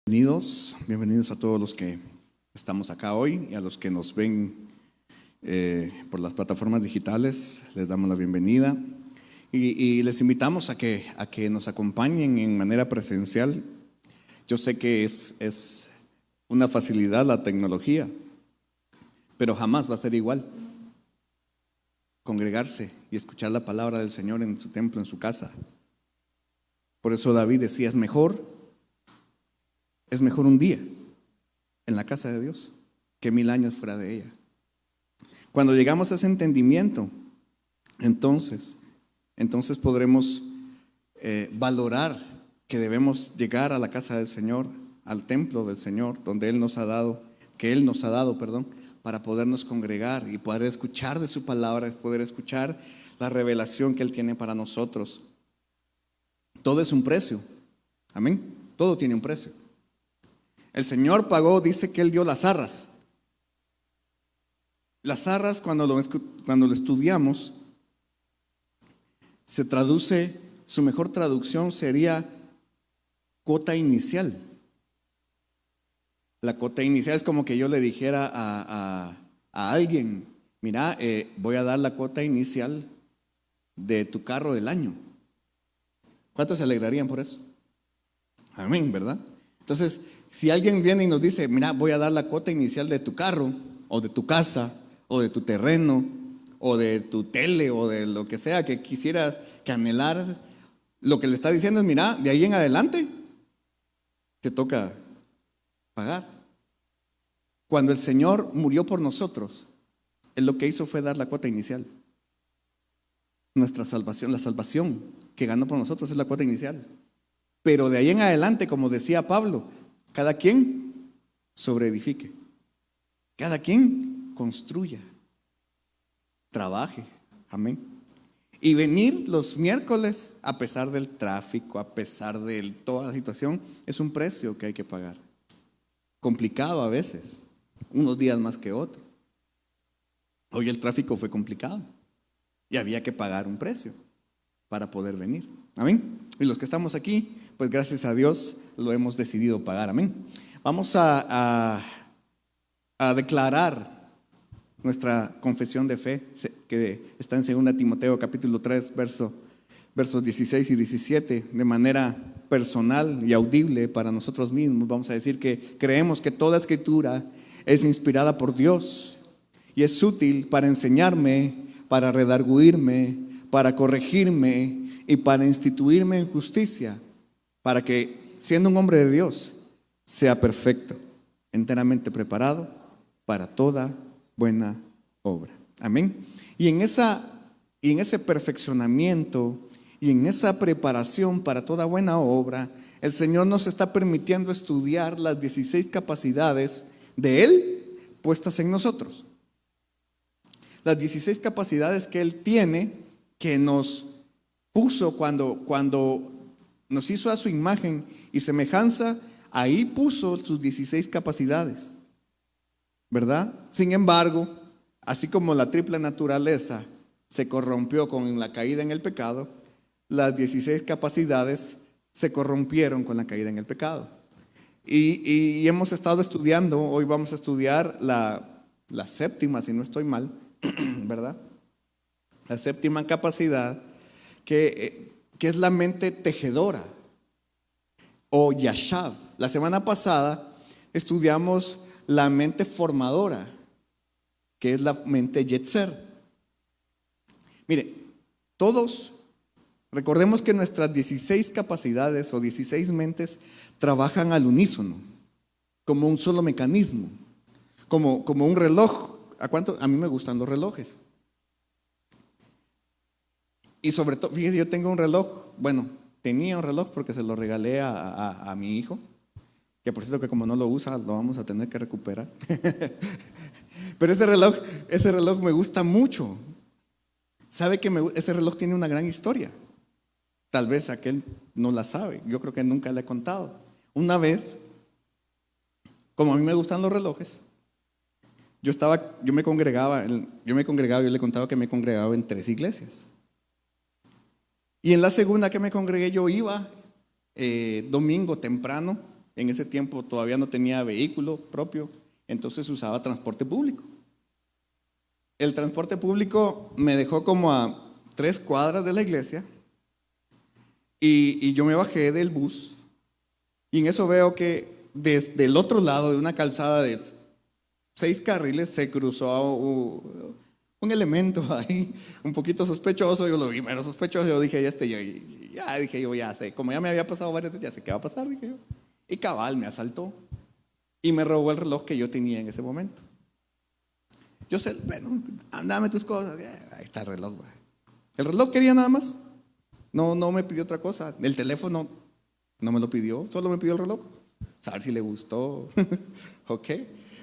Bienvenidos a todos los que estamos acá hoy y a los que nos ven por las plataformas digitales. Les damos la bienvenida y les invitamos a que nos acompañen en manera presencial. Yo sé que es una facilidad la tecnología, pero jamás va a ser igual congregarse y escuchar la palabra del Señor en su templo, en su casa. Por eso David decía, es mejor un día en la casa de Dios que 1000 años fuera de ella. Cuando llegamos a ese entendimiento, entonces podremos valorar que debemos llegar a la casa del Señor, al templo del Señor, donde Él nos ha dado, para podernos congregar y poder escuchar de su palabra, poder escuchar la revelación que Él tiene para nosotros. Todo es un precio, amén, todo tiene un precio. El Señor pagó, dice que Él dio las arras. Las arras, cuando lo estudiamos, se traduce, su mejor traducción sería cuota inicial. La cuota inicial es como que yo le dijera a alguien, mira, voy a dar la cuota inicial de tu carro del año. ¿Cuántos se alegrarían por eso? Amén, ¿verdad? Entonces, si alguien viene y nos dice, mira, voy a dar la cuota inicial de tu carro, o de tu casa, o de tu terreno, o de tu tele, o de lo que sea que quisieras, que anhelar, lo que le está diciendo es, mira, de ahí en adelante te toca pagar. Cuando el Señor murió por nosotros, Él lo que hizo fue dar la cuota inicial. Nuestra salvación, la salvación que ganó por nosotros es la cuota inicial. Pero de ahí en adelante, como decía Pablo, cada quien sobreedifique, cada quien construya, trabaje, amén. Y venir los miércoles, a pesar del tráfico, a pesar de toda la situación, es un precio que hay que pagar. Complicado a veces, unos días más que otros. Hoy el tráfico fue complicado y había que pagar un precio para poder venir, amén. Y los que estamos aquí, pues gracias a Dios lo hemos decidido pagar, amén. Vamos a declarar nuestra confesión de fe, que está en 2 Timoteo capítulo 3, versos 16 y 17, de manera personal y audible para nosotros mismos. Vamos a decir que creemos que toda escritura es inspirada por Dios y es útil para enseñarme, para redarguirme, para corregirme y para instituirme en justicia, para que, siendo un hombre de Dios, sea perfecto, enteramente preparado para toda buena obra. Amén. Y en ese perfeccionamiento y en esa preparación para toda buena obra, el Señor nos está permitiendo estudiar las 16 capacidades de Él puestas en nosotros. Las 16 capacidades que Él tiene, que nos puso cuando nos hizo a su imagen y semejanza, ahí puso sus 16 capacidades, ¿verdad? Sin embargo, así como la triple naturaleza se corrompió con la caída en el pecado, las 16 capacidades se corrompieron con la caída en el pecado. Y hemos estado estudiando, hoy vamos a estudiar la séptima, si no estoy mal, ¿verdad? La séptima capacidad que es la mente tejedora o Yashab. La semana pasada estudiamos la mente formadora, que es la mente Yetzer. Mire, todos recordemos que nuestras 16 capacidades o 16 mentes trabajan al unísono, como un solo mecanismo, como un reloj. A mí me gustan los relojes. Y sobre todo, fíjese, yo tengo un reloj, tenía un reloj porque se lo regalé a mi hijo, que por cierto que como no lo usa, lo vamos a tener que recuperar. Pero ese reloj me gusta mucho. Sabe que ese reloj tiene una gran historia. Tal vez aquel no la sabe, yo creo que nunca le he contado. Una vez, como a mí me gustan los relojes, yo me congregaba, yo le contaba que me congregaba en 3 iglesias. Y en la segunda que me congregué yo iba domingo temprano En ese tiempo todavía no tenía vehículo propio, entonces usaba transporte público. El transporte público me dejó como a 3 cuadras de la iglesia y yo me bajé del bus y en eso veo que desde el otro lado de una calzada de 6 carriles se cruzó un elemento ahí un poquito sospechoso. Yo lo vi menos sospechoso, yo dije, ya sé, como ya me había pasado varias veces, ya sé qué va a pasar, dije yo. Y cabal, me asaltó y me robó el reloj que yo tenía en ese momento. Yo sé, bueno, dame tus cosas. Ahí está el reloj, güey. El reloj quería nada más. No me pidió otra cosa. El teléfono no me lo pidió, solo me pidió el reloj. Saber si le gustó. Ok.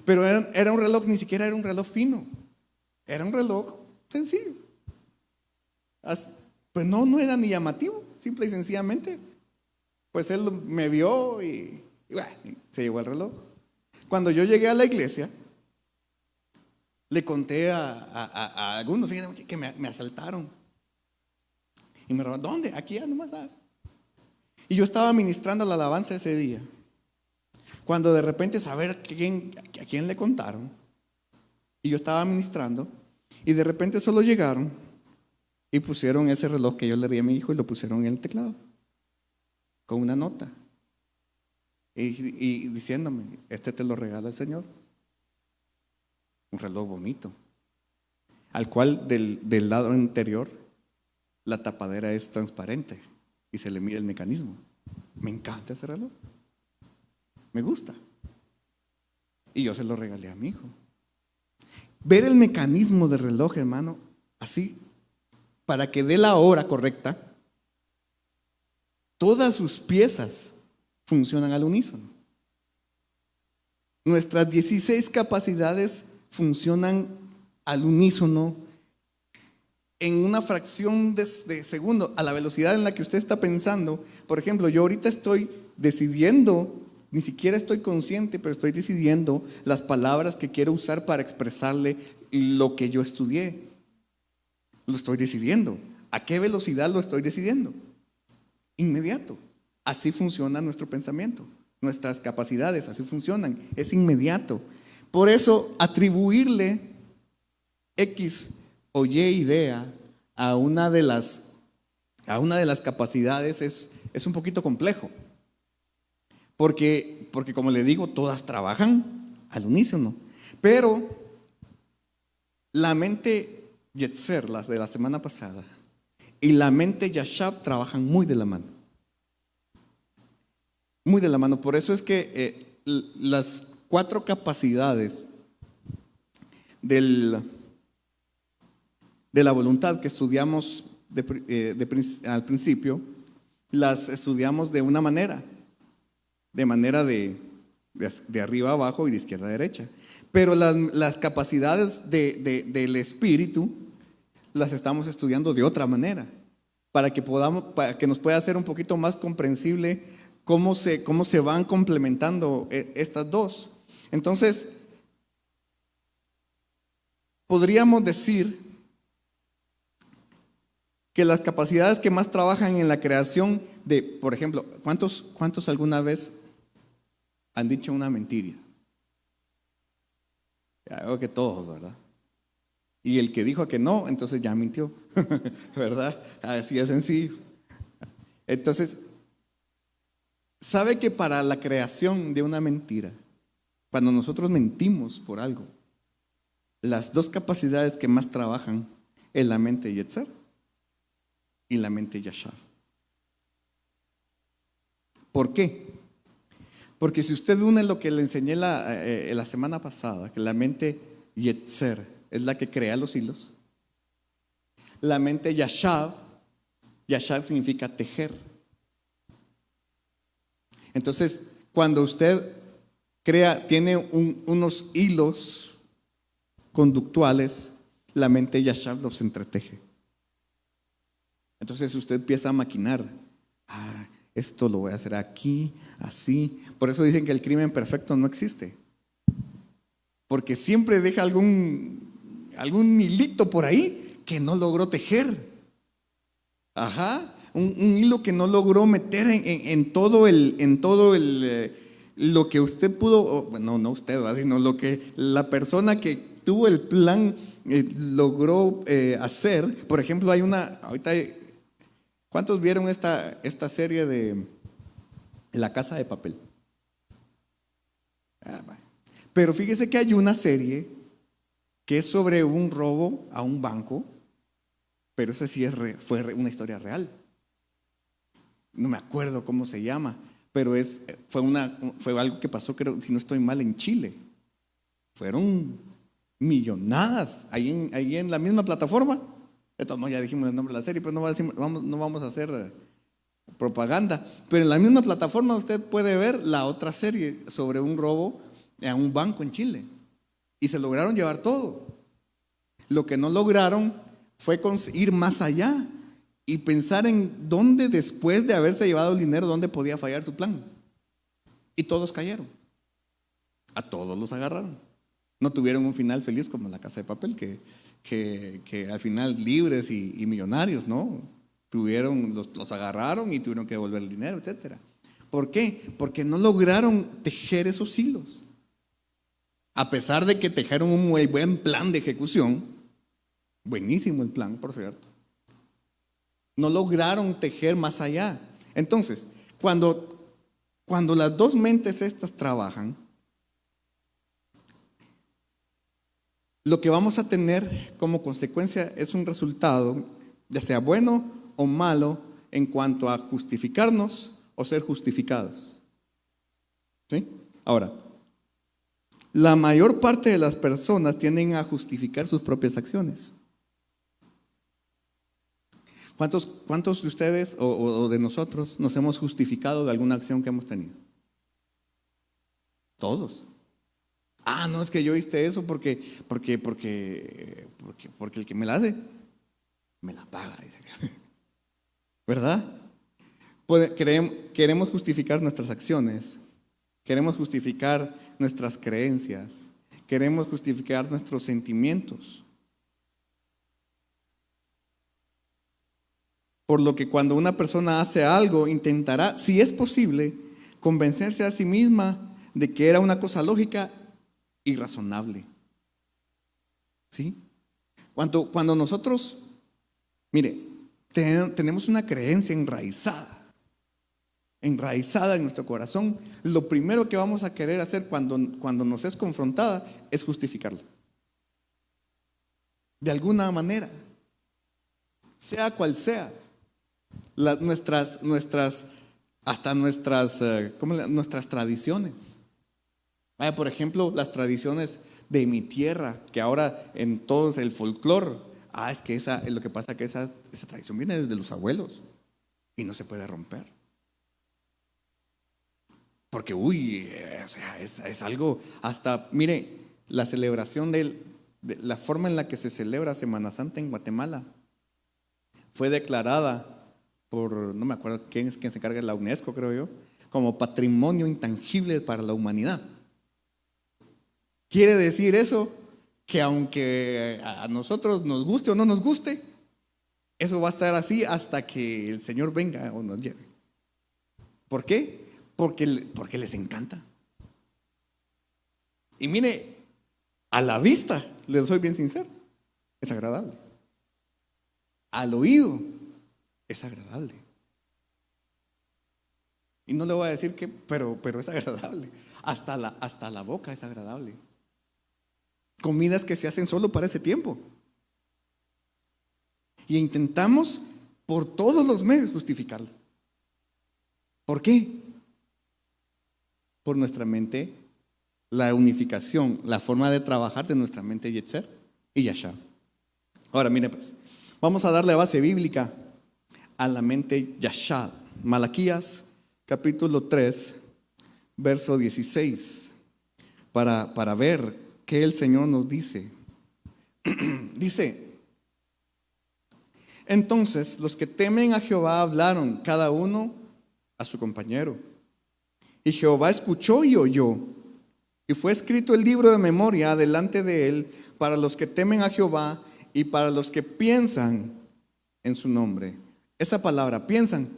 Pero era un reloj, ni siquiera era un reloj fino. Era un reloj sencillo. Pues no era ni llamativo, simple y sencillamente. Pues él me vio y bueno, se llevó el reloj. Cuando yo llegué a la iglesia, le conté a algunos, fíjense que me asaltaron. Y me robaron, ¿dónde? Aquí ya nomás. Y yo estaba ministrando la alabanza ese día. Cuando de repente saber a quién le contaron. Y yo estaba ministrando. Y de repente solo llegaron y pusieron ese reloj que yo le di a mi hijo y lo pusieron en el teclado. Con una nota. Y diciéndome, este te lo regala el Señor. Un reloj bonito. Al cual del lado anterior la tapadera es transparente y se le mira el mecanismo. Me encanta ese reloj. Me gusta. Y yo se lo regalé a mi hijo. Ver el mecanismo del reloj, hermano, así, para que dé la hora correcta, todas sus piezas funcionan al unísono. Nuestras 16 capacidades funcionan al unísono en una fracción de segundo, a la velocidad en la que usted está pensando. Por ejemplo, yo ahorita estoy decidiendo, ni siquiera estoy consciente, pero estoy decidiendo las palabras que quiero usar para expresarle lo que yo estudié. Lo estoy decidiendo. ¿A qué velocidad lo estoy decidiendo? Inmediato. Así funciona nuestro pensamiento. Nuestras capacidades así funcionan. Es inmediato. Por eso, atribuirle X o Y idea a una de las capacidades es un poquito complejo. Porque como le digo, todas trabajan al unísono. Pero la mente Yetzer, las de la semana pasada, y la mente Yashab trabajan muy de la mano. Muy de la mano. Por eso es que las 4 capacidades de la voluntad que estudiamos al principio, las estudiamos de una manera. De manera de arriba a abajo y de izquierda a derecha. Pero las capacidades del espíritu las estamos estudiando de otra manera, para que nos pueda hacer un poquito más comprensible cómo se van complementando estas dos. Entonces, podríamos decir que las capacidades que más trabajan en la creación por ejemplo, ¿cuántos alguna vez han dicho una mentira? Creo que todos, ¿verdad? Y el que dijo que no, entonces ya mintió, ¿verdad? Así es sencillo. Entonces, ¿sabe que para la creación de una mentira, cuando nosotros mentimos por algo, las 2 capacidades que más trabajan es la mente Yetzer y la mente Yashab? ¿Por qué? Porque si usted une lo que le enseñé la semana pasada, que la mente Yetzer es la que crea los hilos, la mente Yashab significa tejer. Entonces, cuando usted tiene unos hilos conductuales, la mente Yashab los entreteje. Entonces usted empieza a maquinar. Esto lo voy a hacer aquí, así. Por eso dicen que el crimen perfecto no existe. Porque siempre deja algún hilito por ahí que no logró tejer. Un hilo que no logró meter en todo el lo que usted pudo, bueno, no usted, sino lo que la persona que tuvo el plan logró hacer. Por ejemplo, ¿cuántos vieron esta serie de La Casa de Papel? Pero fíjese que hay una serie que es sobre un robo a un banco, pero esa sí fue una historia real. No me acuerdo cómo se llama, pero fue algo que pasó, creo, si no estoy mal, en Chile. Fueron millonadas ahí en la misma plataforma. De todos modos, ya dijimos el nombre de la serie, pero no vamos a hacer propaganda. Pero en la misma plataforma usted puede ver la otra serie sobre un robo a un banco en Chile. Y se lograron llevar todo. Lo que no lograron fue ir más allá y pensar en dónde, después de haberse llevado el dinero, dónde podía fallar su plan. Y todos cayeron. A todos los agarraron. No tuvieron un final feliz como La Casa de Papel, que al final libres y millonarios, ¿no? Los agarraron y tuvieron que devolver el dinero, etc. ¿Por qué? Porque no lograron tejer esos hilos. A pesar de que tejeron un muy buen plan de ejecución, buenísimo el plan, por cierto, no lograron tejer más allá. Entonces, cuando las dos mentes estas trabajan, lo que vamos a tener como consecuencia es un resultado, ya sea bueno o malo, en cuanto a justificarnos o ser justificados. ¿Sí? Ahora, la mayor parte de las personas tienden a justificar sus propias acciones. ¿Cuántos de ustedes o de nosotros nos hemos justificado de alguna acción que hemos tenido? Todos. No, es que yo hice eso porque el que me la hace, me la paga. ¿Verdad? Queremos justificar nuestras acciones, queremos justificar nuestras creencias, queremos justificar nuestros sentimientos. Por lo que cuando una persona hace algo, intentará, si es posible, convencerse a sí misma de que era una cosa lógica y razonable. ¿Sí? Cuando nosotros, mire, tenemos una creencia enraizada en nuestro corazón, lo primero que vamos a querer hacer cuando nos es confrontada es justificarla. De alguna manera, sea cual sea. Nuestras tradiciones. Vaya, por ejemplo, las tradiciones de mi tierra, que ahora en todo el folclore, es que lo que pasa es que esa tradición viene desde los abuelos y no se puede romper. Porque, es algo, hasta, mire, la celebración de la forma en la que se celebra Semana Santa en Guatemala fue declarada no me acuerdo quién se encarga de la UNESCO, creo yo, como patrimonio intangible para la humanidad. Quiere decir eso que aunque a nosotros nos guste o no nos guste, eso va a estar así hasta que el Señor venga o nos lleve. ¿Por qué? Porque les encanta. Y mire, a la vista, les soy bien sincero, es agradable. Al oído, es agradable. Y no le voy a decir que, pero es agradable. Hasta la boca es agradable. Comidas que se hacen solo para ese tiempo. Y intentamos por todos los medios justificarlo. ¿Por qué? Por nuestra mente, la unificación, la forma de trabajar de nuestra mente Yetzer y Yashar. Ahora, mire pues, vamos a darle base bíblica a la mente Yashar. Malaquías, capítulo 3, verso 16, para ver qué el Señor nos dice. Dice: entonces los que temen a Jehová hablaron cada uno a su compañero, y Jehová escuchó y oyó, y fue escrito el libro de memoria delante de él para los que temen a Jehová y para los que piensan en su nombre. Esa palabra, piensan,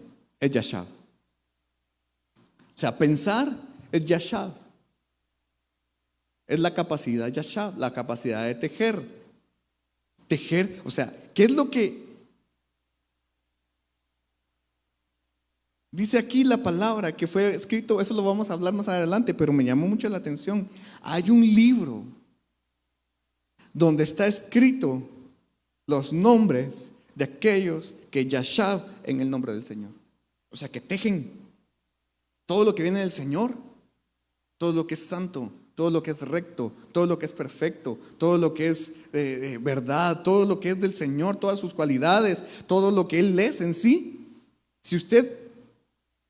es Yashar. O sea, pensar es Yashab. Es la capacidad Yashab, la capacidad de tejer. Tejer, o sea, ¿qué es lo que dice aquí la palabra que fue escrito? Eso lo vamos a hablar más adelante, pero me llamó mucho la atención. Hay un libro donde está escrito los nombres de aquellos que Yashab en el nombre del Señor. O sea, que tejen todo lo que viene del Señor, todo lo que es santo, todo lo que es recto, todo lo que es perfecto, todo lo que es verdad, todo lo que es del Señor, todas sus cualidades, todo lo que Él es en sí. Si usted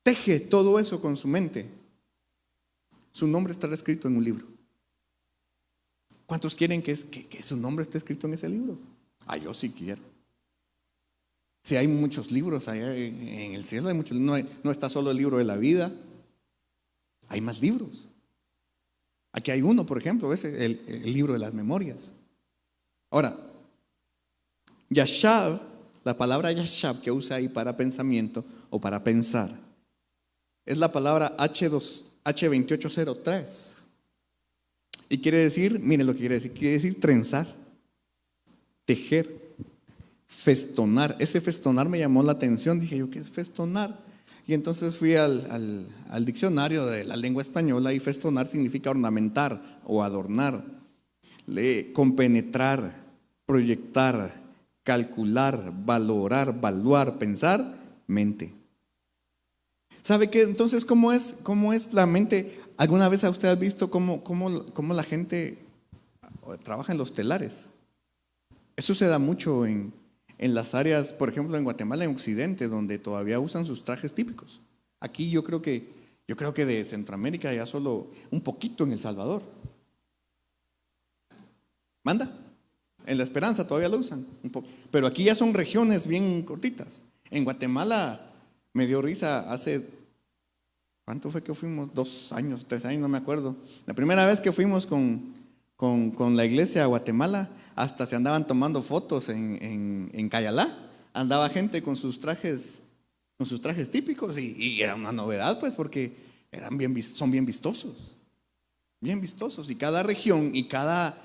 teje todo eso con su mente, su nombre estará escrito en un libro. ¿Cuántos quieren que su nombre esté escrito en ese libro? Yo sí quiero. Si hay muchos libros allá en el cielo, hay muchos, no está solo el libro de la vida, hay más libros. Aquí hay uno, por ejemplo, el libro de las memorias. Ahora, Yashab, la palabra Yashab que usa ahí para pensamiento o para pensar, es la palabra H2803. Y quiere decir, miren lo que quiere decir trenzar, tejer, festonar. Ese festonar me llamó la atención, dije yo, ¿qué es festonar? Y entonces fui al diccionario de la lengua española, y festonar significa ornamentar o adornar, compenetrar, proyectar, calcular, valorar, valuar, pensar, mente. ¿Sabe qué? Entonces, ¿cómo es la mente? ¿Alguna vez usted ha visto cómo la gente trabaja en los telares? Eso se da mucho en las áreas, por ejemplo, en Guatemala, en Occidente, donde todavía usan sus trajes típicos. Aquí yo creo que de Centroamérica ya solo un poquito en El Salvador. ¿Manda? En La Esperanza todavía lo usan un poco, pero aquí ya son regiones bien cortitas. En Guatemala me dio risa hace, ¿cuánto fue que fuimos? 2 años, 3 años, no me acuerdo. La primera vez que fuimos con la iglesia a Guatemala, hasta se andaban tomando fotos en Cayalá. Andaba gente con sus trajes típicos, y era una novedad, pues, porque son bien vistosos, y cada región y cada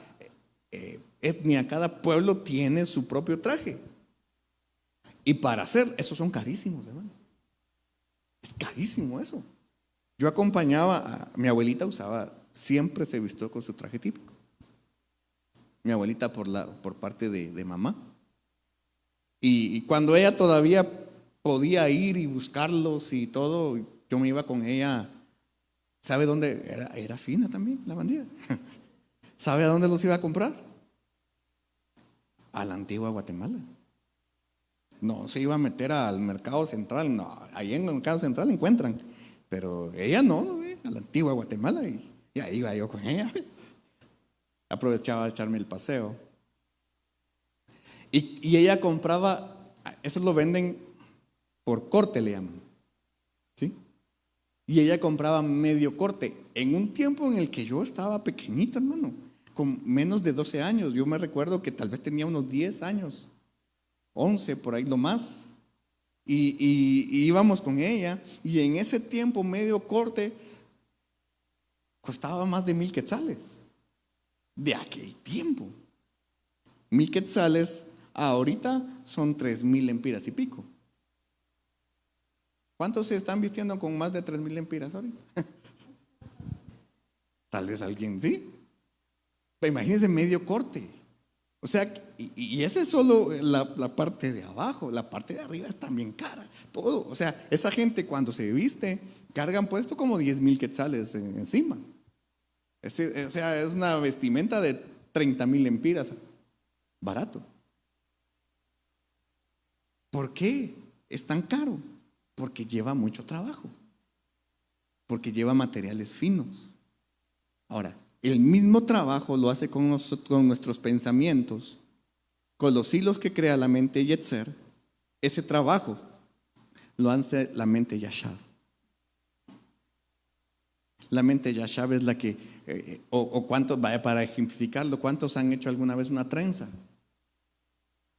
etnia, cada pueblo tiene su propio traje. Y para hacer, esos son carísimos, hermano. Es carísimo eso. Yo acompañaba mi abuelita, siempre se vistió con su traje típico. Mi abuelita por parte de mamá. Y cuando ella todavía podía ir y buscarlos y todo, yo me iba con ella. ¿Sabe dónde? Era fina también la bandida. ¿Sabe a dónde los iba a comprar? A la antigua Guatemala. No se iba a meter al mercado central, no, ahí en el mercado central encuentran, pero ella no, a la antigua Guatemala, y ahí iba yo con ella. Aprovechaba de echarme el paseo. Y ella compraba, eso lo venden por corte, le llaman, ¿sí? Y ella compraba medio corte, en un tiempo en el que yo estaba pequeñito, hermano, con menos de 12 años. Yo me recuerdo que tal vez tenía unos 10 años, 11 por ahí, lo más. Y íbamos con ella, y en ese tiempo medio corte costaba más de 1,000 quetzales. De aquel tiempo. 1,000 quetzales ahorita son 3,000 lempiras y pico. ¿Cuántos se están vistiendo con más de 3,000 lempiras ahorita? Tal vez alguien sí. Pero imagínense medio corte. O sea, y esa es solo la parte de abajo. La parte de arriba es también cara. Todo. O sea, esa gente cuando se viste, cargan puesto como 10,000 quetzales encima. O sea, es una vestimenta de 30,000 lempiras. Barato. ¿Por qué es tan caro? Porque lleva mucho trabajo. Porque lleva materiales finos. Ahora, el mismo trabajo lo hace con nuestros pensamientos, con los hilos que crea la mente Yetzer. Ese trabajo lo hace la mente Yashab. La mente Yashab es la que, cuántos, vaya, para ejemplificarlo, ¿cuántos han hecho alguna vez una trenza?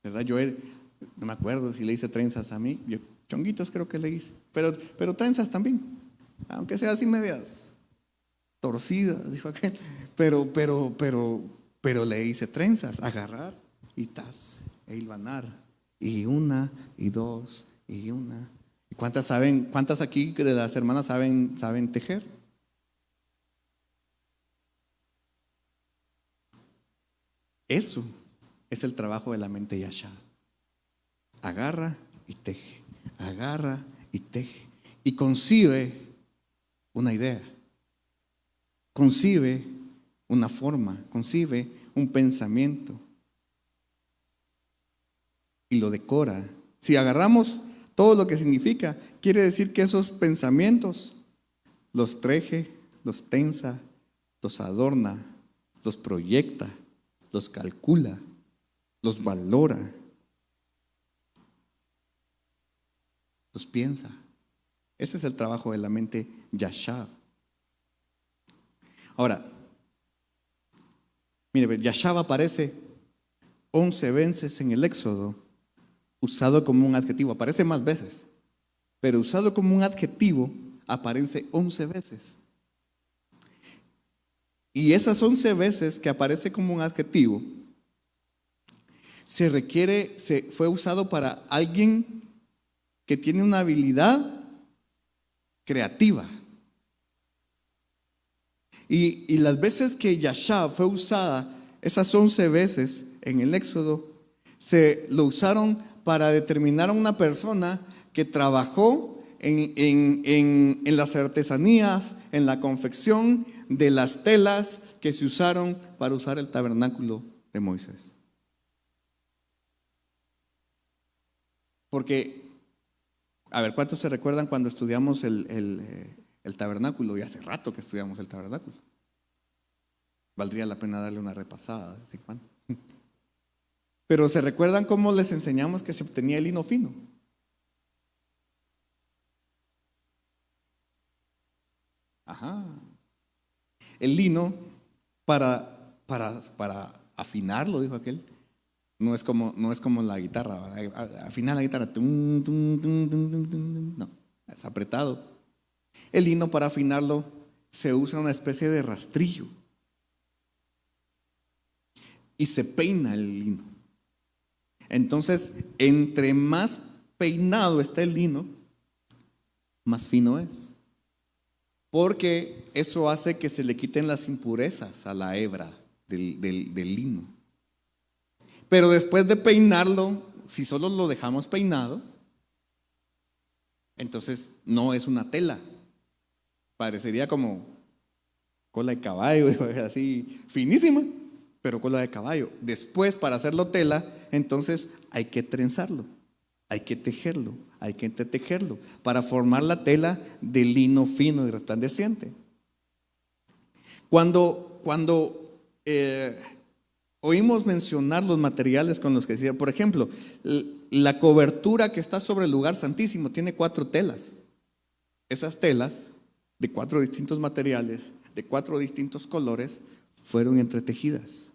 ¿Verdad? Yo no me acuerdo si le hice trenzas a mí, chonguitos creo que le hice, pero trenzas también, aunque sea así medias torcida, dijo aquel, pero le hice trenzas, agarrar y tas, e hilvanar, y una, y dos, y una. ¿Cuántas aquí de las hermanas saben tejer? Eso es el trabajo de la mente yashá. Agarra y teje, agarra y teje, y concibe una idea, concibe una forma, concibe un pensamiento y lo decora. Si agarramos todo lo que significa, quiere decir que esos pensamientos los teje, los tensa, los adorna, los proyecta, los calcula, los valora, los piensa. Ese es el trabajo de la mente yashá. Ahora, mire, yashá aparece 11 veces en el Éxodo, usado como un adjetivo. Aparece más veces, pero usado como un adjetivo aparece 11 veces. Y esas 11 veces que aparece como un adjetivo, fue usado para alguien que tiene una habilidad creativa. Y las veces que yashá fue usada, esas 11 veces en el Éxodo, se lo usaron para determinar a una persona que trabajó en las artesanías, en la confección de las telas que se usaron para usar el tabernáculo de Moisés. Porque, a ver, ¿cuántos se recuerdan cuando estudiamos el tabernáculo? Y hace rato que estudiamos el tabernáculo. Valdría la pena darle una repasada de vez en cuando. Pero ¿se recuerdan cómo les enseñamos que se obtenía el lino fino? Ajá. El lino, para afinarlo, dijo aquel, no es como la guitarra, ¿verdad? Afinar la guitarra, no, es apretado. El lino, para afinarlo, se usa una especie de rastrillo y se peina el lino. Entonces, entre más peinado está el lino, más fino es. Porque eso hace que se le quiten las impurezas a la hebra del lino. Pero después de peinarlo, si solo lo dejamos peinado, entonces no es una tela. Parecería como cola de caballo, así finísima, pero cola de caballo. Después, para hacerlo tela, entonces hay que trenzarlo, hay que tejerlo, hay que entretejerlo para formar la tela de lino fino y resplandeciente. Cuando oímos mencionar los materiales con los que se hicieron, por ejemplo, la cobertura que está sobre el lugar santísimo tiene 4 telas. Esas telas de 4 distintos materiales, de 4 distintos colores, fueron entretejidas.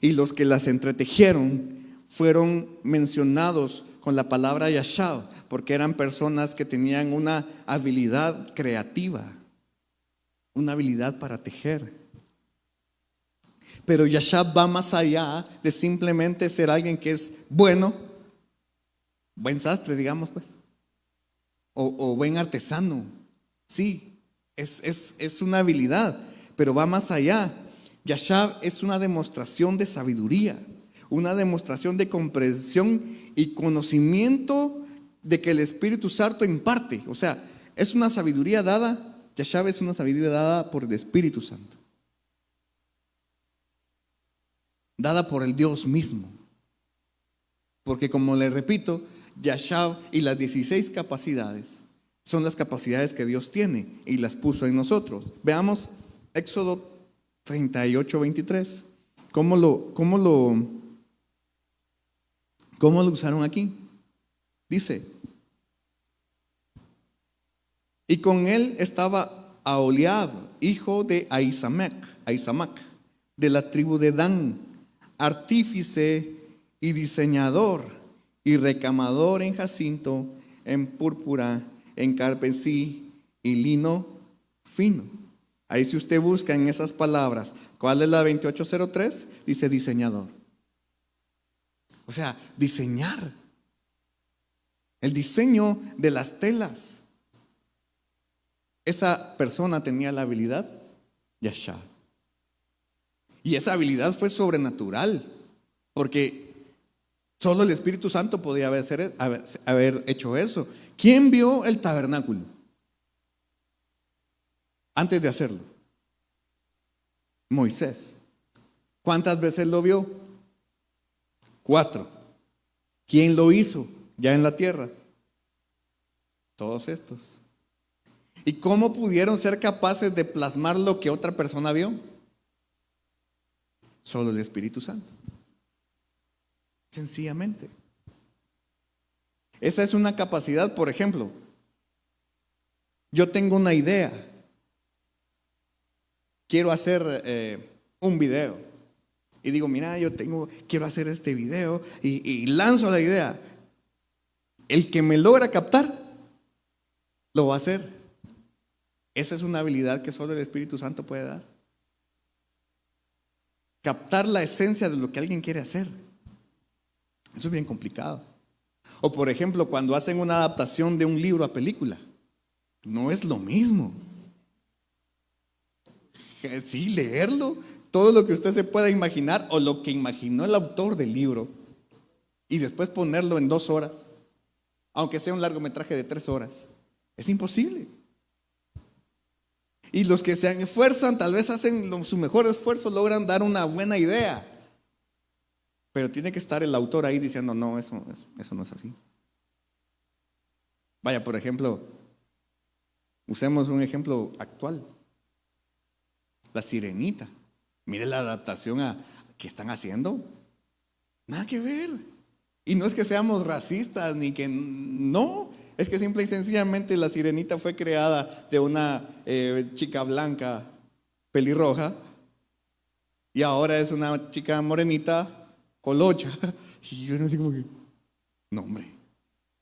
Y los que las entretejieron fueron mencionados con la palabra yashá, porque eran personas que tenían una habilidad creativa, una habilidad para tejer. Pero yashá va más allá de simplemente ser alguien que es bueno, buen sastre, digamos pues, o buen artesano. Sí, es una habilidad, pero va más allá. Yashá es una demostración de sabiduría, una demostración de comprensión y conocimiento de que el Espíritu Santo imparte. O sea, es una sabiduría dada, yashá es una sabiduría dada por el Espíritu Santo, dada por el Dios mismo. Porque como le repito, yashá y las 16 capacidades son las capacidades que Dios tiene y las puso en nosotros. Veamos Éxodo 38:23. ¿Cómo lo usaron aquí? Dice: y con él estaba Aholiab, hijo de Ahisamac, de la tribu de Dan, artífice y diseñador y recamador en jacinto, en púrpura, en carmesí y lino fino. Ahí si usted busca en esas palabras, ¿cuál es la 2803? Dice diseñador. O sea, diseñar. El diseño de las telas. Esa persona tenía la habilidad Yashab. Y esa habilidad fue sobrenatural, porque solo el Espíritu Santo podía haber hecho eso. ¿Quién vio el tabernáculo antes de hacerlo? Moisés. ¿Cuántas veces lo vio? 4. ¿Quién lo hizo ya en la tierra? Todos estos. ¿Y cómo pudieron ser capaces de plasmar lo que otra persona vio? Solo el Espíritu Santo. Sencillamente. Esa es una capacidad. Por ejemplo, yo tengo una idea. Quiero hacer un video. Y digo, mira, quiero hacer este video. Y lanzo la idea. El que me logra captar, lo va a hacer. Esa es una habilidad que solo el Espíritu Santo puede dar. Captar la esencia de lo que alguien quiere hacer. Eso es bien complicado. O por ejemplo, cuando hacen una adaptación de un libro a película, no es lo mismo. Sí, leerlo, todo lo que usted se pueda imaginar o lo que imaginó el autor del libro y después ponerlo en 2 horas, aunque sea un largometraje de 3 horas, es imposible. Y los que se esfuerzan, tal vez hacen su mejor esfuerzo, logran dar una buena idea. Pero tiene que estar el autor ahí diciendo, no, eso no es así. Vaya, por ejemplo, usemos un ejemplo actual. La Sirenita. Mire la adaptación que están haciendo. Nada que ver. Y no es que seamos racistas, ni que no. Es que simple y sencillamente la Sirenita fue creada de una chica blanca, pelirroja, y ahora es una chica morenita, colocha. Y yo no sé cómo que, no hombre,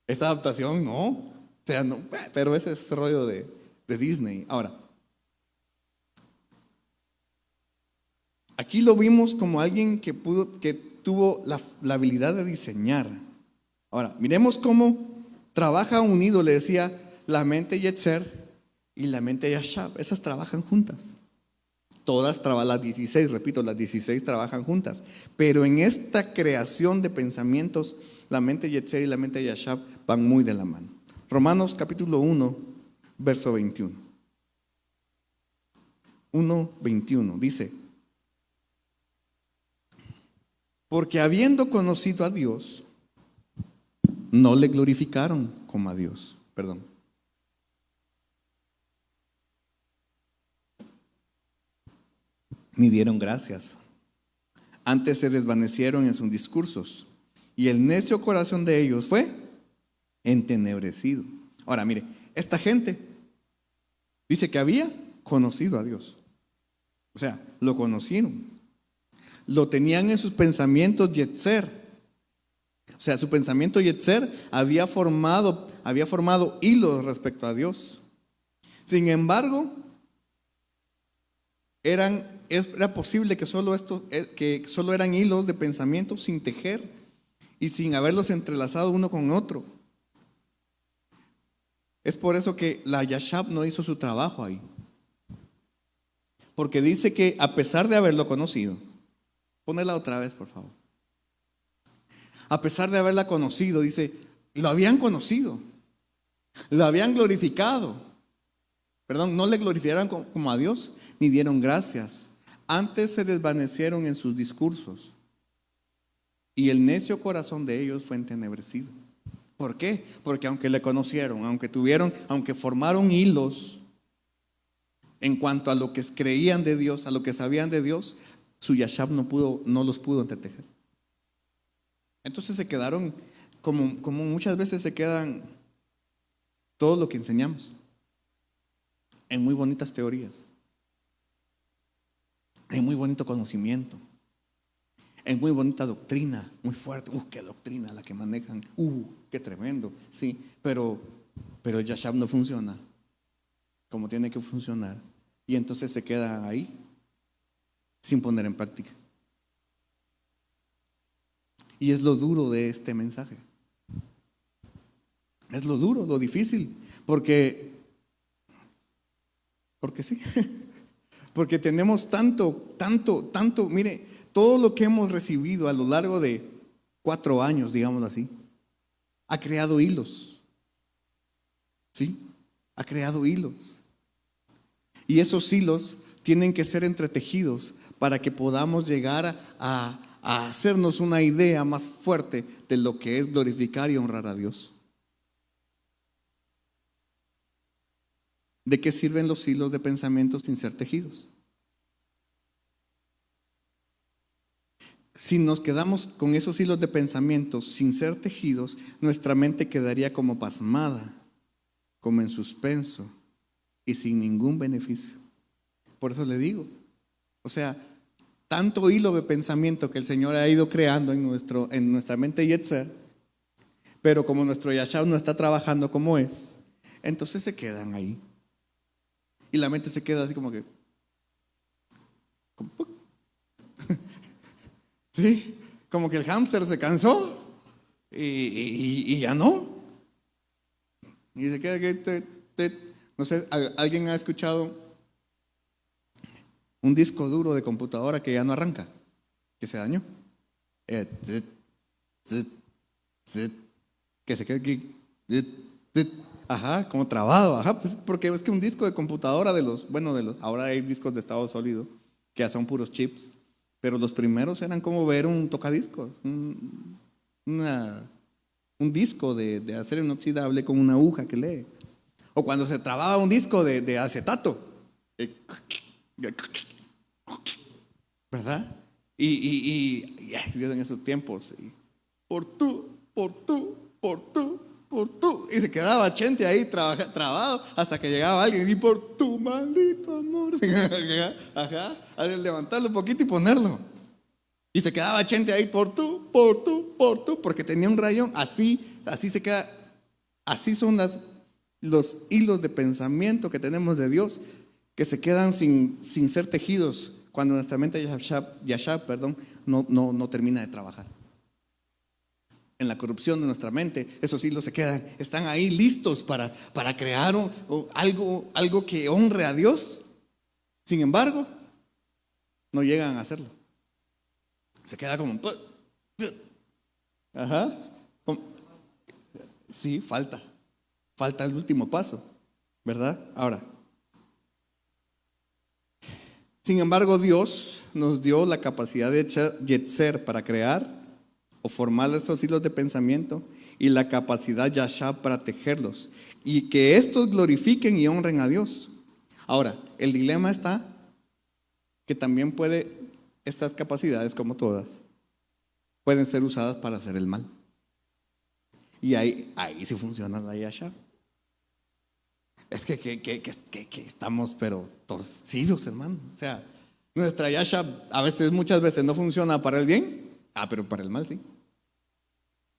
esta adaptación no. O sea, no, pero ese es rollo de Disney. Ahora, aquí lo vimos como alguien que tuvo la habilidad de diseñar. Ahora, miremos cómo trabaja unido, le decía, la mente Yetzer y la mente Yashab. Esas trabajan juntas. Todas trabajan, las 16, repito, las 16 trabajan juntas. Pero en esta creación de pensamientos, la mente Yetzer y la mente Yashab van muy de la mano. Romanos capítulo 1, verso 21. 1:21 dice: porque habiendo conocido a Dios, no le glorificaron como a Dios. Perdón. Ni dieron gracias. Antes se desvanecieron en sus discursos. Y el necio corazón de ellos fue entenebrecido. Ahora, mire, esta gente dice que había conocido a Dios. O sea, lo conocieron. Lo tenían en sus pensamientos Yetzer. O sea, su pensamiento Yetzer había formado hilos respecto a Dios. Sin embargo, era posible que solo eran hilos de pensamiento sin tejer y sin haberlos entrelazado uno con otro. Es por eso que la Yashab no hizo su trabajo ahí. Porque dice que a pesar de haberlo conocido, ponela otra vez, por favor. A pesar de haberla conocido, dice, lo habían conocido, lo habían glorificado. Perdón, no le glorificaron como a Dios, ni dieron gracias. Antes se desvanecieron en sus discursos. Y el necio corazón de ellos fue entenebrecido. ¿Por qué? Porque aunque le conocieron, aunque formaron hilos en cuanto a lo que creían de Dios, a lo que sabían de Dios, su Yashab no los pudo entretejer. Entonces se quedaron, como muchas veces se quedan todo lo que enseñamos, en muy bonitas teorías, en muy bonito conocimiento, en muy bonita doctrina, muy fuerte. Qué doctrina la que manejan, qué tremendo, sí, pero el Yashab no funciona como tiene que funcionar. y entonces se queda ahí sin poner en práctica. Y es lo duro de este mensaje. Es lo duro, lo difícil, porque sí, porque tenemos tanto, mire, todo lo que hemos recibido a lo largo de 4 años, digamos así, ha creado hilos, ¿sí? Ha creado hilos. Y esos hilos tienen que ser entretejidos para que podamos llegar a hacernos una idea más fuerte de lo que es glorificar y honrar a Dios. ¿De qué sirven los hilos de pensamiento sin ser tejidos? Si nos quedamos con esos hilos de pensamiento sin ser tejidos, nuestra mente quedaría como pasmada, como en suspenso y sin ningún beneficio. Por eso le digo, o sea, tanto hilo de pensamiento que el Señor ha ido creando en nuestra mente Yetzer, pero como nuestro Yashab no está trabajando como es, entonces se quedan ahí. Y la mente se queda así como que, ¿sí? Como que el hámster se cansó y ya no. Y se queda que, no sé, ¿alguien ha escuchado un disco duro de computadora que ya no arranca, que se dañó? Que se queda aquí, ajá, como trabado, ajá, pues porque es que un disco de computadora ahora hay discos de estado sólido que ya son puros chips, pero los primeros eran como ver un tocadiscos, un disco de acero inoxidable con una aguja que lee, o cuando se trababa un disco de acetato, ¿verdad? Y en esos tiempos, por tú, y se quedaba Chente ahí trabado hasta que llegaba alguien y por tu maldito amor, ajá, a levantarlo un poquito y ponerlo. Y se quedaba Chente ahí por tú, porque tenía un rayón, así se queda, así son los hilos de pensamiento que tenemos de Dios, que se quedan sin ser tejidos cuando nuestra mente Yashab, no termina de trabajar. En la corrupción de nuestra mente, esos hilos están ahí listos para crear algo que honre a Dios. Sin embargo, no llegan a hacerlo. Se queda como, ajá, sí, falta el último paso, ¿verdad? Ahora, sin embargo, Dios nos dio la capacidad de Yetzer para crear o formar esos hilos de pensamiento y la capacidad Yashab para tejerlos y que estos glorifiquen y honren a Dios. Ahora, el dilema está que también estas capacidades, como todas, pueden ser usadas para hacer el mal. Y ahí sí funciona la Yashab. Es que estamos pero torcidos, hermano. O sea, nuestra Yashab muchas veces no funciona para el bien. Pero para el mal sí.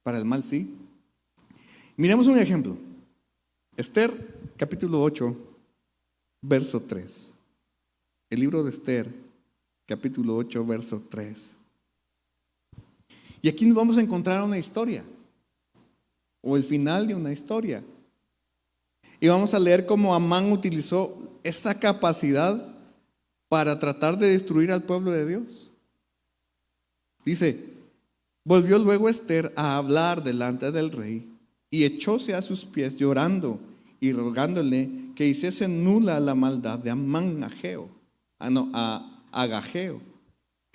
Para el mal sí. Miremos un ejemplo. Esther, capítulo 8, verso 3. El libro de Esther, capítulo 8, verso 3. Y aquí nos vamos a encontrar una historia, o el final de una historia. Y vamos a leer cómo Amán utilizó esta capacidad para tratar de destruir al pueblo de Dios. Dice, volvió luego Esther a hablar delante del rey y echóse a sus pies llorando y rogándole que hiciese nula la maldad de Amán Agageo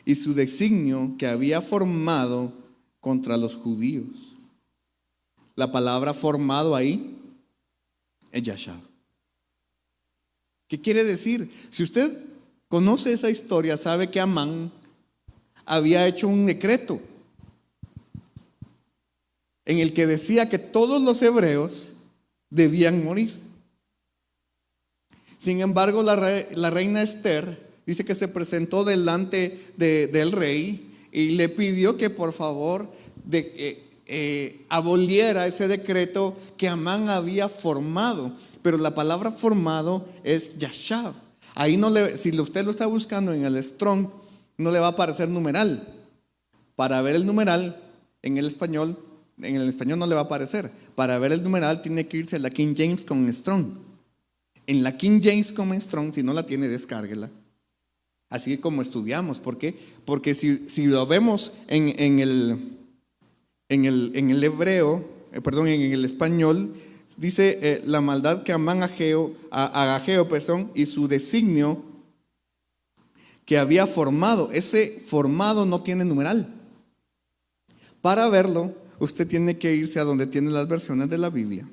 y su designio que había formado contra los judíos. La palabra formado ahí es Yashab. ¿Qué quiere decir? Si usted conoce esa historia, sabe que Amán había hecho un decreto en el que decía que todos los hebreos debían morir. Sin embargo, la reina Esther dice que se presentó delante del rey y le pidió que por favor aboliera ese decreto que Amán había formado. Pero la palabra formado es Yashab. Ahí no le, si usted lo está buscando en el Strong, no le va a aparecer numeral. Para ver el numeral en el español no le va a aparecer. Para ver el numeral tiene que irse a la King James con Strong. En la King James con Strong, si no la tiene, descárguela. Así como estudiamos. ¿Por qué? Porque si lo vemos en el hebreo, en el español, dice la maldad que aman a Ageo, y su designio que había formado. Ese formado no tiene numeral. Para verlo, usted tiene que irse a donde tiene las versiones de la Biblia.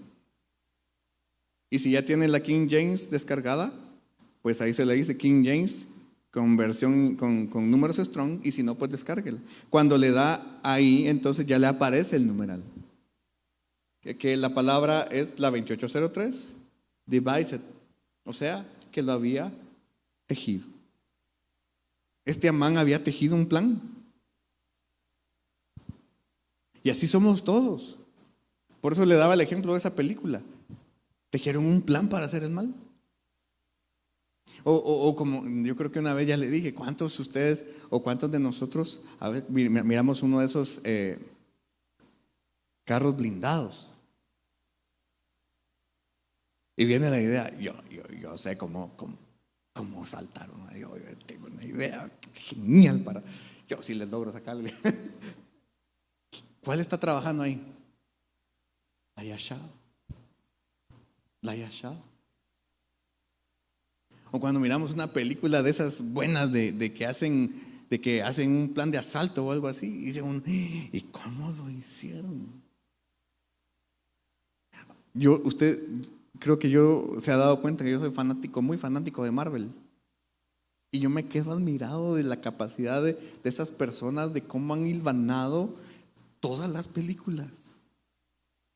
Y si ya tiene la King James descargada, pues ahí se le dice King James con versión, con números Strong, y si no, pues descárguela. Cuando le da ahí, entonces ya le aparece el numeral. Que la palabra es la 2803, devised, o sea, que lo había tejido. Este Amán había tejido un plan. Y así somos todos. Por eso le daba el ejemplo de esa película. Tejieron un plan para hacer el mal. O como yo creo que una vez ya le dije, ¿cuántos de ustedes o cuántos de nosotros a ver, miramos uno de esos carros blindados? Y viene la idea, yo sé cómo saltaron. Yo tengo una idea genial para, yo sí les logro sacarle. ¿Cuál está trabajando ahí? La Yashab. O cuando miramos una película de esas buenas de que hacen un plan de asalto o algo así, y dicen, ¿y cómo lo hicieron? Creo que se ha dado cuenta que yo soy muy fanático de Marvel. Y yo me quedo admirado de la capacidad de esas personas, de cómo han hilvanado todas las películas.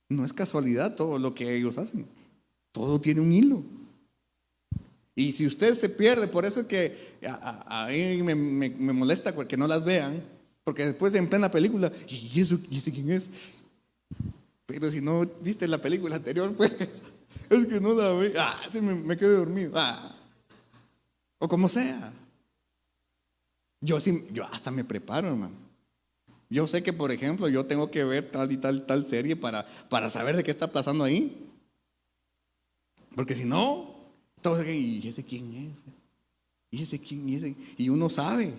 No es casualidad todo lo que ellos hacen. Todo tiene un hilo. Y si usted se pierde, por eso es que a mí me molesta que no las vean, porque después en plena película, ¿y ese quién es? Pero si no viste la película anterior, pues es que no la ve. Me quedé dormido. O como sea. Yo hasta me preparo, hermano. Yo sé que, por ejemplo, yo tengo que ver tal y tal serie para saber de qué está pasando ahí. Porque si no, todos dicen, ¿y ese quién es? ¿Y ese quién? Y uno sabe.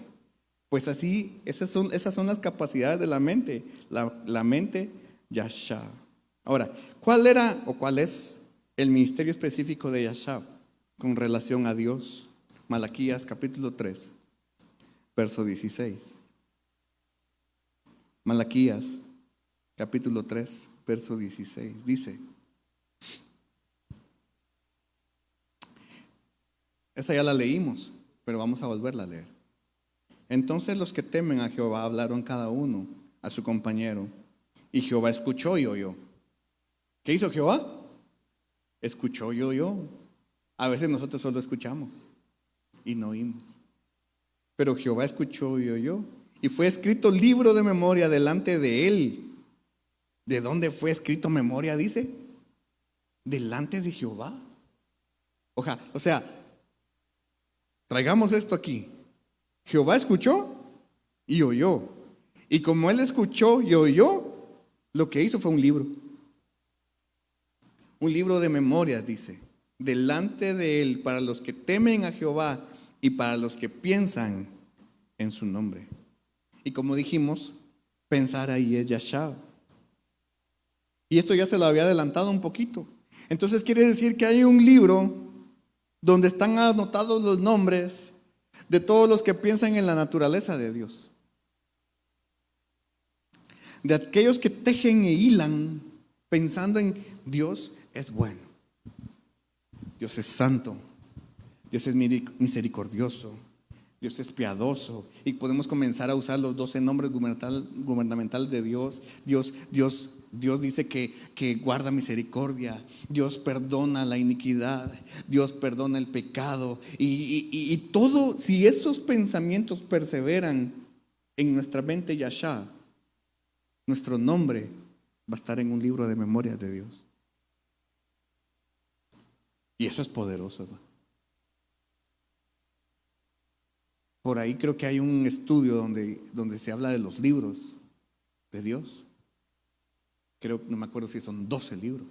Pues así, esas son las capacidades de la mente. La mente Yashab. Ahora, ¿cuál era o cuál es el ministerio específico de Yashab con relación a Dios? Malaquías capítulo 3, verso 16. Malaquías capítulo 3, verso 16. Dice, esa ya la leímos, pero vamos a volverla a leer. Entonces los que temen a Jehová hablaron cada uno a su compañero, y Jehová escuchó y oyó. ¿Qué hizo Jehová? Escuchó y oyó. A veces nosotros solo escuchamos y no oímos. Pero Jehová escuchó y oyó. Y fue escrito libro de memoria delante de él. ¿De dónde fue escrito memoria? Dice, delante de Jehová. O sea, traigamos esto aquí. Jehová escuchó y oyó. Y como él escuchó y oyó, lo que hizo fue un libro. Un libro de memorias, dice, delante de él para los que temen a Jehová y para los que piensan en su nombre. Y como dijimos, pensar ahí es Yashab. Y esto ya se lo había adelantado un poquito. Entonces quiere decir que hay un libro donde están anotados los nombres de todos los que piensan en la naturaleza de Dios. De aquellos que tejen e hilan pensando en Dios es bueno. Dios es santo. Dios es misericordioso. Dios es piadoso. Y podemos comenzar a usar los 12 nombres gubernamentales de Dios. Dios dice que guarda misericordia. Dios perdona la iniquidad. Dios perdona el pecado. Y todo, si esos pensamientos perseveran en nuestra mente Yashab, nuestro nombre va a estar en un libro de memoria de Dios. Y eso es poderoso, hermano. Por ahí creo que hay un estudio donde se habla de los libros de Dios. Creo, no me acuerdo si son 12 libros.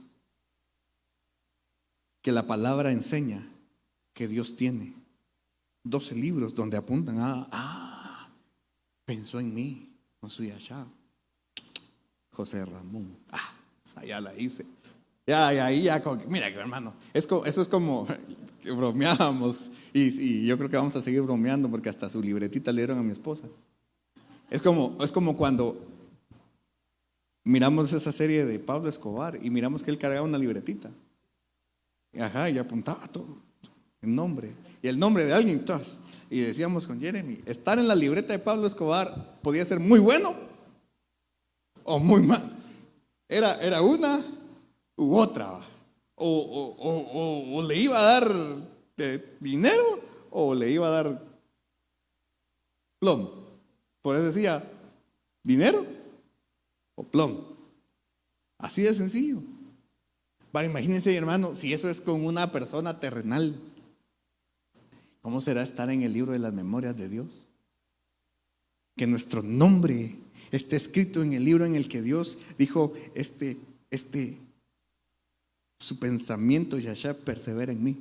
Que la palabra enseña que Dios tiene 12 libros donde apuntan pensó en mí, no soy allá. José Ramón, ya la hice. Mira, hermano, eso es como que bromeábamos y yo creo que vamos a seguir bromeando porque hasta su libretita le dieron a mi esposa. Es como cuando miramos esa serie de Pablo Escobar y miramos que él cargaba una libretita. Y apuntaba todo, el nombre y el nombre de alguien. Y decíamos con Jeremy, estar en la libreta de Pablo Escobar podía ser muy bueno o muy mal. Era una u otra. O le iba a dar dinero o le iba a dar plomo. Por eso decía, dinero o plomo. Así de sencillo. Para imagínense, hermano, si eso es con una persona terrenal, ¿cómo será estar en el libro de las memorias de Dios? Que nuestro nombre esté escrito en el libro en el que Dios dijo, su pensamiento Yahshua persevera en mí.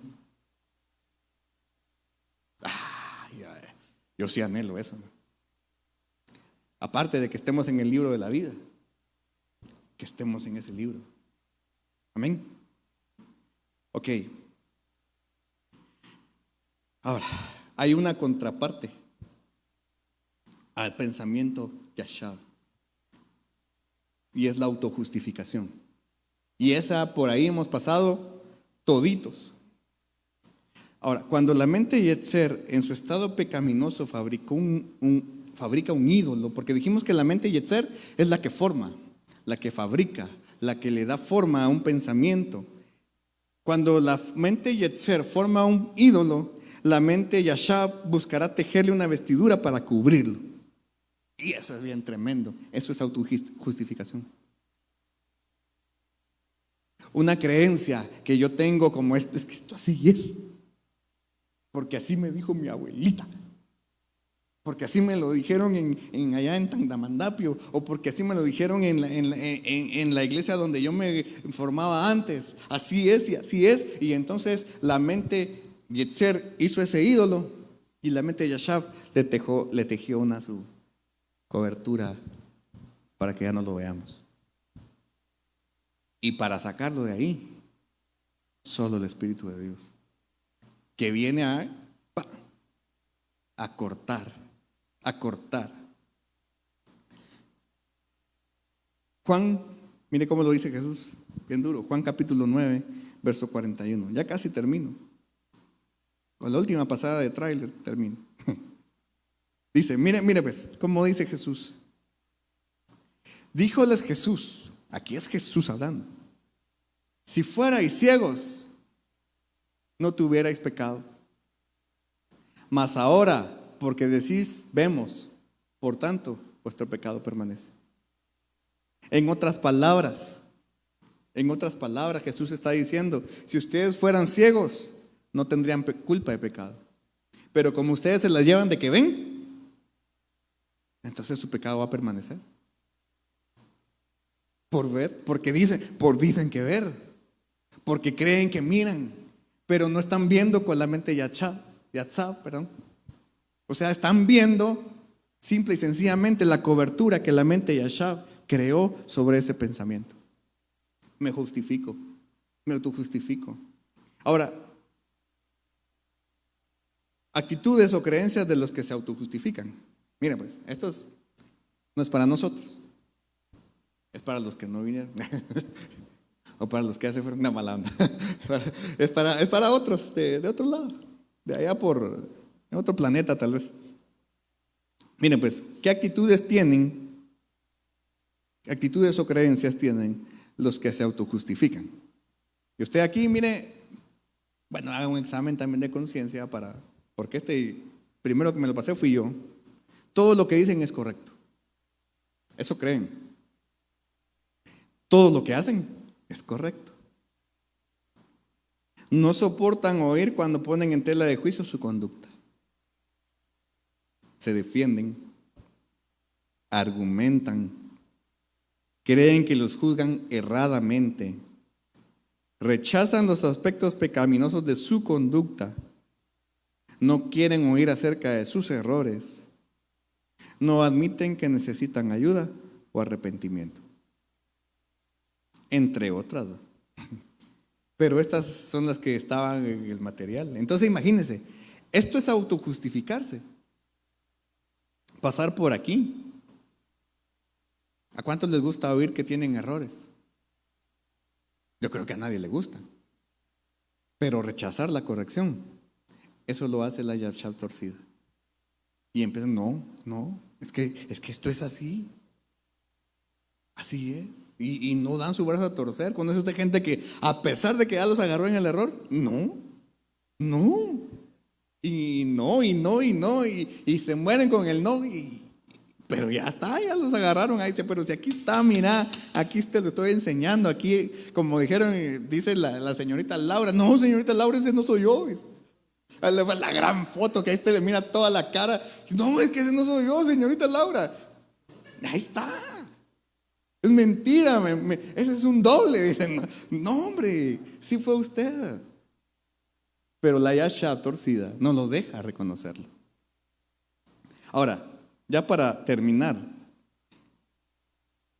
Yo sí anhelo eso, ¿no? Aparte de que estemos en el libro de la vida, que estemos en ese libro. Amén. Ok. Ahora, hay una contraparte al pensamiento Yahshua y es la autojustificación. Y esa por ahí hemos pasado toditos. Ahora, cuando la mente Yetzer en su estado pecaminoso fabrica un ídolo, porque dijimos que la mente Yetzer es la que forma, la que fabrica, la que le da forma a un pensamiento. Cuando la mente Yetzer forma un ídolo, la mente Yahshua buscará tejerle una vestidura para cubrirlo. Y eso es bien tremendo. Eso es autojustificación. Una creencia que yo tengo como esto, es que esto así es. Porque así me dijo mi abuelita. Porque así me lo dijeron allá en Tandamandapio. O porque así me lo dijeron en la iglesia donde yo me formaba antes. Así es y así es. Y entonces la mente Yetzer hizo ese ídolo. Y la mente Yahshua le tejió una su cobertura para que ya no lo veamos. Y para sacarlo de ahí, solo el Espíritu de Dios, que viene a cortar. Juan, mire cómo lo dice Jesús, bien duro. Juan capítulo 9, verso 41. Ya casi termino. Con la última pasada de tráiler termino. Dice, mire pues, cómo dice Jesús. Díjoles Jesús, aquí es Jesús hablando. Si fuerais ciegos, no tuvierais pecado. Mas ahora, porque decís, vemos, por tanto, vuestro pecado permanece. En otras palabras, Jesús está diciendo, si ustedes fueran ciegos, no tendrían culpa de pecado. Pero como ustedes se las llevan de que ven, entonces su pecado va a permanecer. Por ver, porque dicen que ver, porque creen que miran, pero no están viendo con la mente Yahshua. O sea, están viendo simple y sencillamente la cobertura que la mente Yahshua creó sobre ese pensamiento. Me justifico, me autojustifico. Ahora, actitudes o creencias de los que se autojustifican. Mira pues, esto no es para nosotros, es para los que no vinieron. O para los que hacen una mala onda. Es para otros de otro lado, de allá en otro planeta tal vez. Miren pues, ¿qué actitudes o creencias tienen los que se autojustifican? Y usted aquí, mire, bueno, haga un examen también de conciencia porque primero que me lo pasé fui yo. Todo lo que dicen es correcto. Eso creen. Todo lo que hacen es correcto. No soportan oír cuando ponen en tela de juicio su conducta. se defienden, argumentan, creen que los juzgan erradamente, rechazan los aspectos pecaminosos de su conducta, no quieren oír acerca de sus errores, no admiten que necesitan ayuda o arrepentimiento, entre otras. Pero estas son las que estaban en el material. Entonces imagínense, esto es autojustificarse, pasar por aquí. ¿A cuántos les gusta oír que tienen errores? Yo creo que a nadie le gusta. Pero rechazar la corrección, eso lo hace la yashab torcida. Y empiezan, no, es que esto es así. Así es. Y no dan su brazo a torcer. ¿Conoce usted gente que a pesar de que ya los agarró en el error? No. Y se mueren con el no. Pero ya está, ya los agarraron. Ahí dice, pero si aquí está, mira, aquí te lo estoy enseñando. Aquí, como dijeron, dice la señorita Laura. No, señorita Laura, ese no soy yo. La gran foto que ahí le mira toda la cara. No, es que ese no soy yo, señorita Laura. Ahí está. Es mentira, ese es un doble. Dicen, no, hombre, sí fue usted. Pero la yashab torcida no lo deja reconocerlo. Ahora, ya para terminar,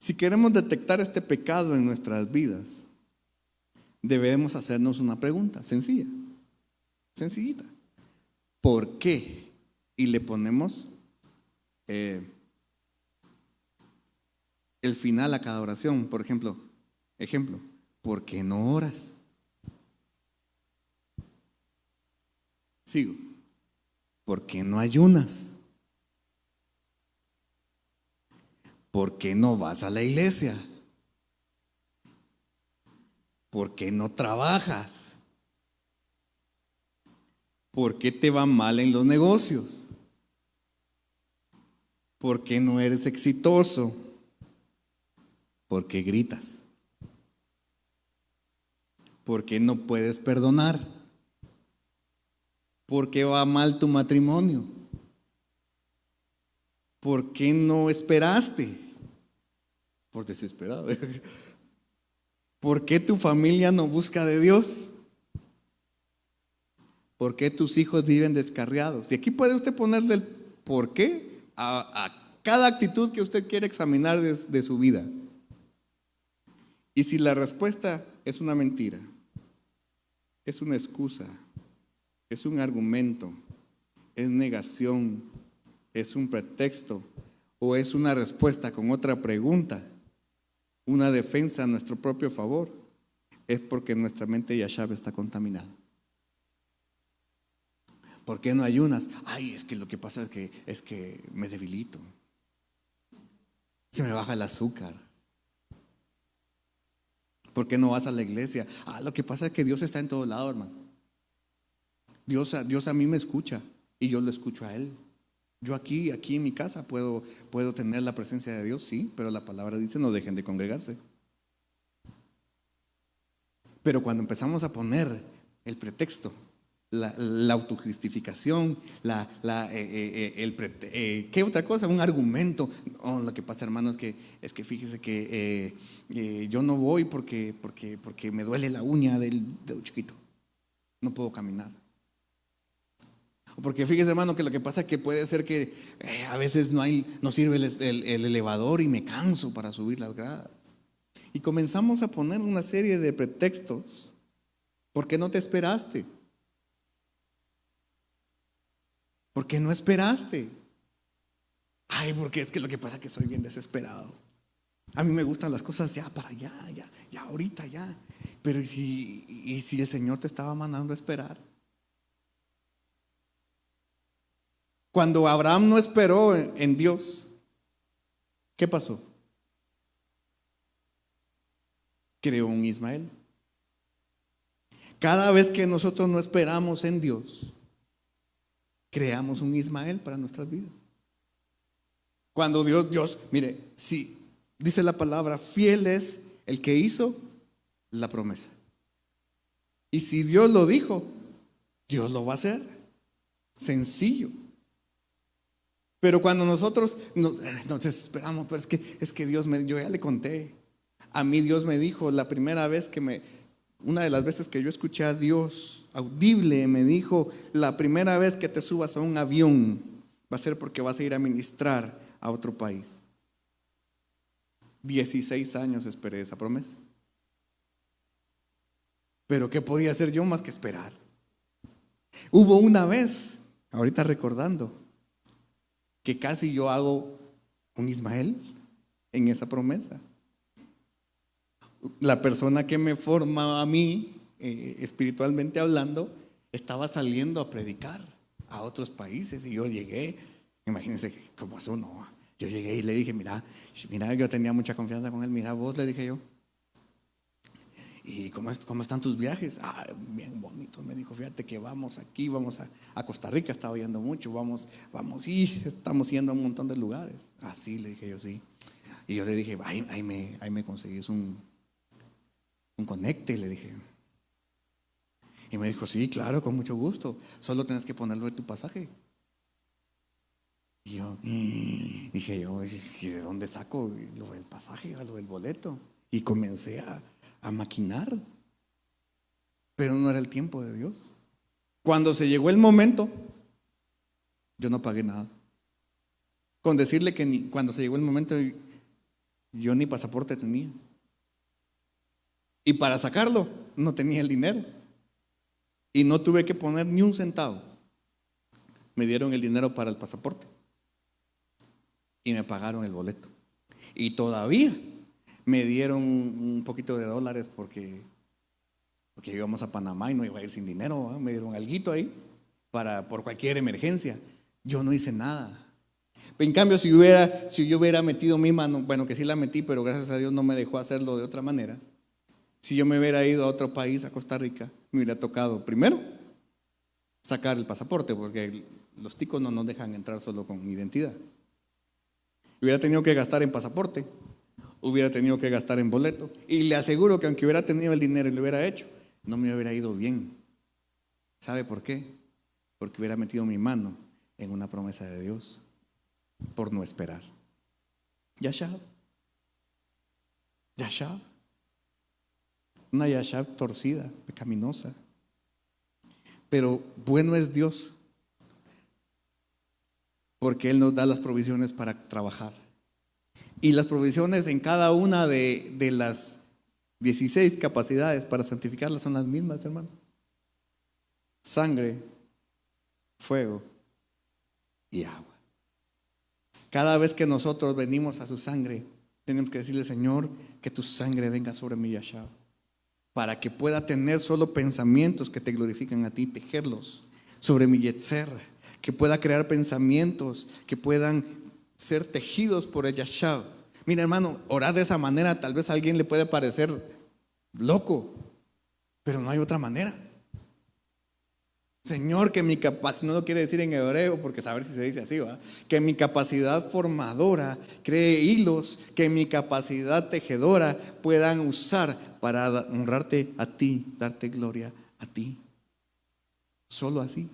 si queremos detectar este pecado en nuestras vidas, debemos hacernos una pregunta sencilla, sencillita. ¿Por qué? Y le ponemos el final a cada oración. Por ejemplo, ¿por qué no oras? Sigo. ¿Por qué no ayunas? ¿Por qué no vas a la iglesia? ¿Por qué no trabajas? ¿Por qué te va mal en los negocios? ¿Por qué no eres exitoso? ¿Por qué gritas? ¿Por qué no puedes perdonar? ¿Por qué va mal tu matrimonio? ¿Por qué no esperaste? Por desesperado. ¿Por qué tu familia no busca de Dios? ¿Por qué tus hijos viven descarriados? Y aquí puede usted ponerle el por qué a cada actitud que usted quiere examinar de su vida. Y si la respuesta es una mentira, es una excusa, es un argumento, es negación, es un pretexto o es una respuesta con otra pregunta, una defensa a nuestro propio favor, es porque nuestra mente yashab está contaminada. ¿Por qué no ayunas? Ay, es que lo que pasa es que me debilito. Se me baja el azúcar. ¿Por qué no vas a la iglesia? Lo que pasa es que Dios está en todo lado, hermano. Dios a mí me escucha y yo lo escucho a Él. Yo aquí en mi casa puedo tener la presencia de Dios, sí, pero la palabra dice no dejen de congregarse. Pero cuando empezamos a poner el pretexto, la autojustificación, ¿qué otra cosa? Un argumento. Lo que pasa, hermano, es que fíjese que yo no voy porque me duele la uña del dedo chiquito. No puedo caminar. Porque fíjese, hermano, que lo que pasa es que puede ser que a veces no sirve el elevador y me canso para subir las gradas. Y comenzamos a poner una serie de pretextos. ¿Por qué no te esperaste? ¿Por qué no esperaste? Ay, porque es que lo que pasa es que soy bien desesperado. A mí me gustan las cosas ya para allá, ya ahorita, ya. Pero ¿y si el Señor te estaba mandando a esperar? Cuando Abraham no esperó en Dios, ¿qué pasó? Creó un Ismael. Cada vez que nosotros no esperamos en Dios, creamos un Ismael para nuestras vidas. Cuando Dios, mire, si dice la palabra, fiel es el que hizo la promesa. Y si Dios lo dijo, Dios lo va a hacer. Sencillo. Pero cuando nosotros nos desesperamos, pero es que Dios yo ya le conté. A mí Dios me dijo, una de las veces que yo escuché a Dios audible, me dijo, la primera vez que te subas a un avión va a ser porque vas a ir a ministrar a otro país. 16 años esperé esa promesa. Pero ¿qué podía hacer yo más que esperar? Hubo una vez, ahorita recordando, que casi yo hago un Ismael en esa promesa. La persona que me forma a mí, espiritualmente hablando, estaba saliendo a predicar a otros países y yo llegué, imagínense cómo es uno. Yo llegué y le dije, mira, yo tenía mucha confianza con él, mira vos, le dije yo. ¿Y cómo están tus viajes? Bien bonitos, me dijo, fíjate que vamos aquí, vamos a Costa Rica, estaba yendo mucho, vamos y estamos yendo a un montón de lugares. Sí, le dije yo, sí. Y yo le dije, ahí me conseguís un conecte, le dije. Y me dijo, sí, claro, con mucho gusto, solo tienes que ponerlo en tu pasaje. Y yo, dije yo, ¿y de dónde saco lo del pasaje, lo del boleto? Y comencé a maquinar, pero no era el tiempo de Dios. Cuando se llegó el momento, yo no pagué nada. Con decirle que cuando se llegó el momento, yo ni pasaporte tenía. Y para sacarlo, no tenía el dinero. Y no tuve que poner ni un centavo. Me dieron el dinero para el pasaporte. Y me pagaron el boleto. Y todavía me dieron un poquito de dólares porque íbamos a Panamá y no iba a ir sin dinero, ¿eh? Me dieron alguito ahí por cualquier emergencia. Yo no hice nada. En cambio, si yo hubiera metido mi mano, bueno, que sí la metí, pero gracias a Dios no me dejó hacerlo de otra manera. Si yo me hubiera ido a otro país, a Costa Rica, me hubiera tocado primero sacar el pasaporte, porque los ticos no nos dejan entrar solo con identidad. Hubiera tenido que gastar en pasaporte, hubiera tenido que gastar en boleto, y le aseguro que aunque hubiera tenido el dinero y lo hubiera hecho, no me hubiera ido bien. ¿Sabe por qué? Porque hubiera metido mi mano en una promesa de Dios por no esperar. Yashab. Una Yashab torcida, pecaminosa. Pero bueno es Dios, porque Él nos da las provisiones para trabajar. Y las provisiones en cada una de las 16 capacidades para santificarlas son las mismas, hermano. Sangre, fuego y agua. Cada vez que nosotros venimos a su sangre, tenemos que decirle, Señor, que tu sangre venga sobre mi Yashab, para que pueda tener solo pensamientos que te glorifican a ti, tejerlos sobre mi Yetzer, que pueda crear pensamientos que puedan ser tejidos por el Yashab. Mira, hermano, orar de esa manera tal vez a alguien le puede parecer loco, pero no hay otra manera. Señor, que mi capacidad, no lo quiere decir en hebreo porque saber si se dice así, ¿va? Que mi capacidad formadora cree hilos que mi capacidad tejedora puedan usar para honrarte a ti, darte gloria a ti. Solo así.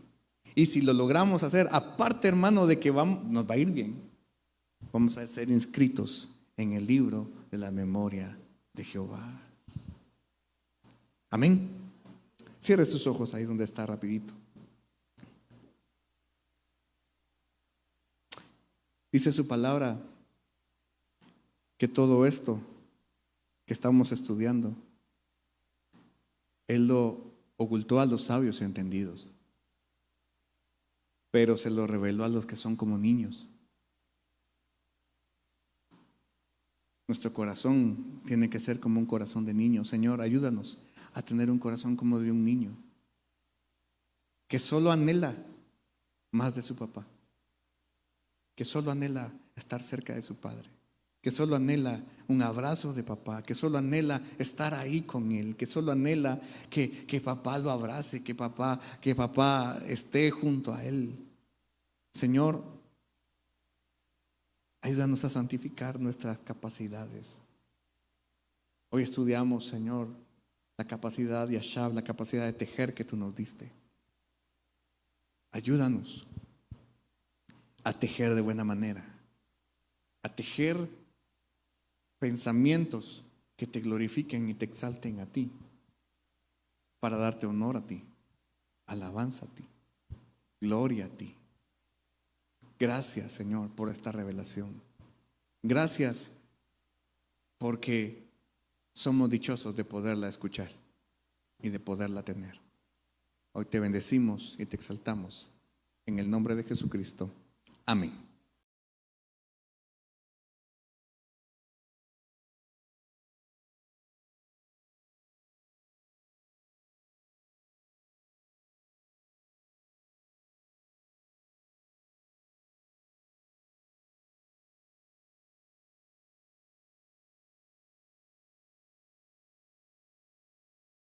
Y si lo logramos hacer, aparte, hermano, de que nos va a ir bien, vamos a ser inscritos en el libro de la memoria de Jehová. Amén. Cierre sus ojos ahí donde está rapidito. Dice su palabra que todo esto que estamos estudiando, Él lo ocultó a los sabios y entendidos, pero se lo reveló a los que son como niños. Nuestro corazón tiene que ser como un corazón de niño. Señor, ayúdanos a tener un corazón como de un niño, que solo anhela más de su papá, que solo anhela estar cerca de su padre, que solo anhela un abrazo de papá, que solo anhela estar ahí con él, que solo anhela que papá lo abrace, que papá esté junto a él. Señor, ayúdanos a santificar nuestras capacidades. Hoy estudiamos, Señor, la capacidad de Yashab, la capacidad de tejer que tú nos diste. Ayúdanos a tejer de buena manera, a tejer pensamientos que te glorifiquen y te exalten a ti, para darte honor a ti, alabanza a ti, gloria a ti. Gracias, Señor, por esta revelación. Gracias porque somos dichosos de poderla escuchar y de poderla tener. Hoy te bendecimos y te exaltamos en el nombre de Jesucristo. Amén.